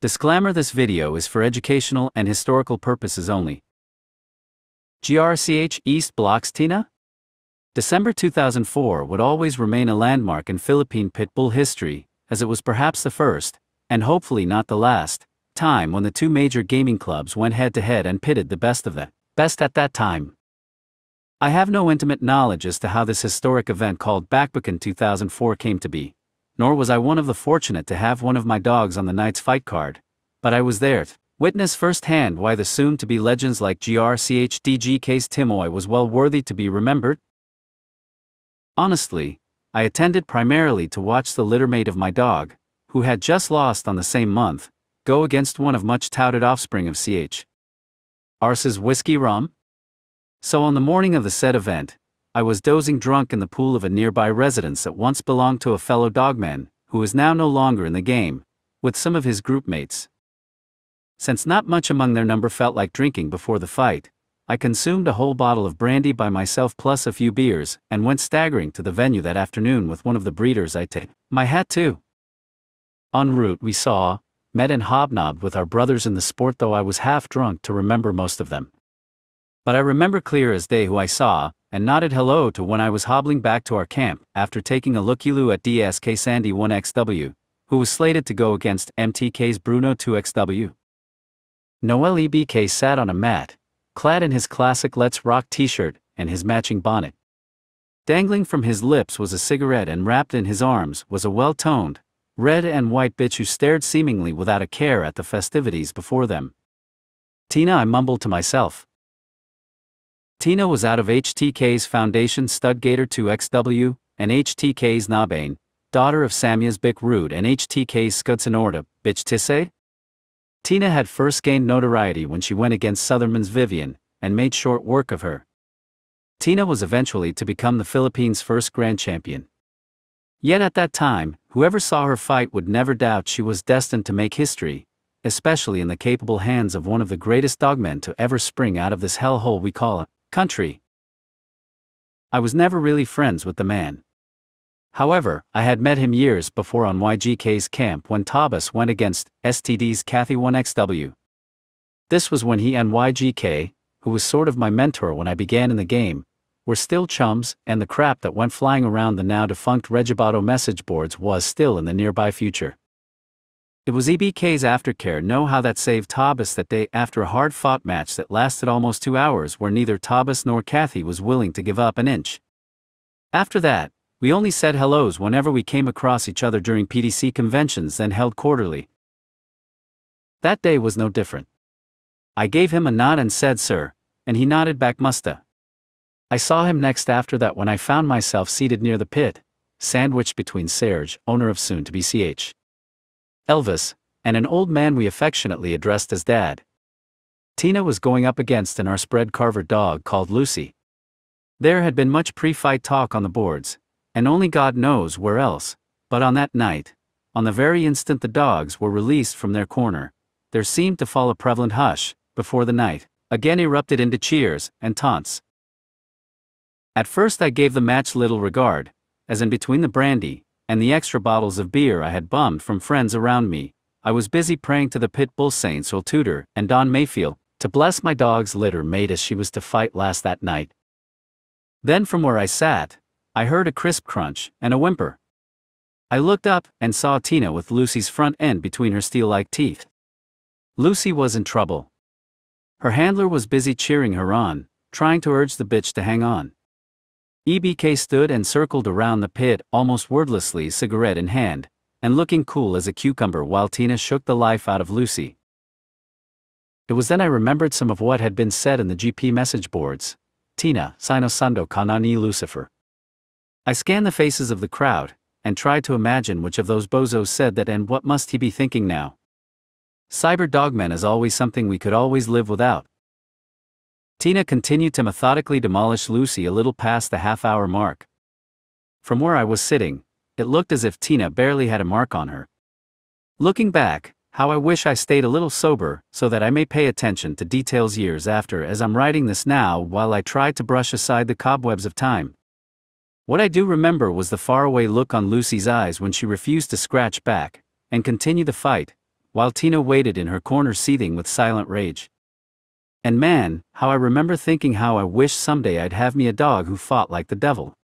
Disclaimer: this video is for educational and historical purposes only. GRCH East blocks Tina? December 2004 would always remain a landmark in Philippine pit bull history, as it was perhaps the first, and hopefully not the last, time when the two major gaming clubs went head-to-head and pitted the best of the best at that time. I have no intimate knowledge as to how this historic event called Bakbakan 2004 came to be, nor was I one of the fortunate to have one of my dogs on the night's fight card, but I was there to witness firsthand why the soon-to-be legends like GRCH DGK's Timoy was well worthy to be remembered. Honestly, I attended primarily to watch the littermate of my dog, who had just lost on the same month, go against one of much-touted offspring of CHR's Whiskey Rum. So on the morning of the said event, I was dozing drunk in the pool of a nearby residence that once belonged to a fellow dogman, who is now no longer in the game, with some of his group mates. Since not much among their number felt like drinking before the fight, I consumed a whole bottle of brandy by myself plus a few beers, and went staggering to the venue that afternoon with one of the breeders I tipped my hat to. En route we saw, met and hobnobbed with our brothers in the sport, though I was half drunk to remember most of them. But I remember clear as day who I saw, and nodded hello to when I was hobbling back to our camp after taking a looky-loo at DSK Sandy 1XW, who was slated to go against MTK's Bruno 2XW. Noel EBK sat on a mat, clad in his classic Let's Rock t-shirt and his matching bonnet. Dangling from his lips was a cigarette, and wrapped in his arms was a well-toned, red and white bitch who stared seemingly without a care at the festivities before them. Tina, I mumbled to myself. Tina was out of HTK's Foundation Studgator 2XW, and HTK's Nabane, daughter of Samya's Bic Rude and HTK's Scudson Orta, bitch Tisse? Tina had first gained notoriety when she went against Sutherman's Vivian, and made short work of her. Tina was eventually to become the Philippines' first grand champion. Yet at that time, whoever saw her fight would never doubt she was destined to make history, especially in the capable hands of one of the greatest dogmen to ever spring out of this hellhole we call a country. I was never really friends with the man. However, I had met him years before on YGK's camp when Tabas went against STD's Kathy 1XW. This was when he and YGK, who was sort of my mentor when I began in the game, were still chums, and the crap that went flying around the now-defunct Regibato message boards was still in the nearby future. It was EBK's aftercare know how that saved Tabas that day after a hard-fought match that lasted almost 2 hours where neither Tabas nor Kathy was willing to give up an inch. After that, we only said hellos whenever we came across each other during PDC conventions then held quarterly. That day was no different. I gave him a nod and said sir, and he nodded back musta. I saw him next after that when I found myself seated near the pit, sandwiched between Serge, owner of soon-to-be CH Elvis, and an old man we affectionately addressed as Dad. Tina was going up against an our spread carver dog called Lucy. There had been much pre-fight talk on the boards, and only God knows where else, but on that night, on the very instant the dogs were released from their corner, there seemed to fall a prevalent hush, before the night again erupted into cheers and taunts. At first I gave the match little regard, as in between the brandy and the extra bottles of beer I had bummed from friends around me, I was busy praying to the pit bull saints Earl Tudor and Don Mayfield to bless my dog's litter mate as she was to fight last that night. Then from where I sat, I heard a crisp crunch and a whimper. I looked up and saw Tina with Lucy's front end between her steel-like teeth. Lucy was in trouble. Her handler was busy cheering her on, trying to urge the bitch to hang on. EBK stood and circled around the pit almost wordlessly, cigarette in hand, and looking cool as a cucumber while Tina shook the life out of Lucy. It was then I remembered some of what had been said in the GP message boards. Tina, Sino Sando Kanani Lucifer. I scanned the faces of the crowd, and tried to imagine which of those bozos said that, and what must he be thinking now. Cyber dogmen is always something we could always live without. Tina continued to methodically demolish Lucy a little past the half-hour mark. From where I was sitting, it looked as if Tina barely had a mark on her. Looking back, how I wish I stayed a little sober so that I may pay attention to details years after as I'm writing this now while I tried to brush aside the cobwebs of time. What I do remember was the faraway look on Lucy's eyes when she refused to scratch back and continue the fight, while Tina waited in her corner seething with silent rage. And man, how I remember thinking how I wish someday I'd have me a dog who fought like the devil.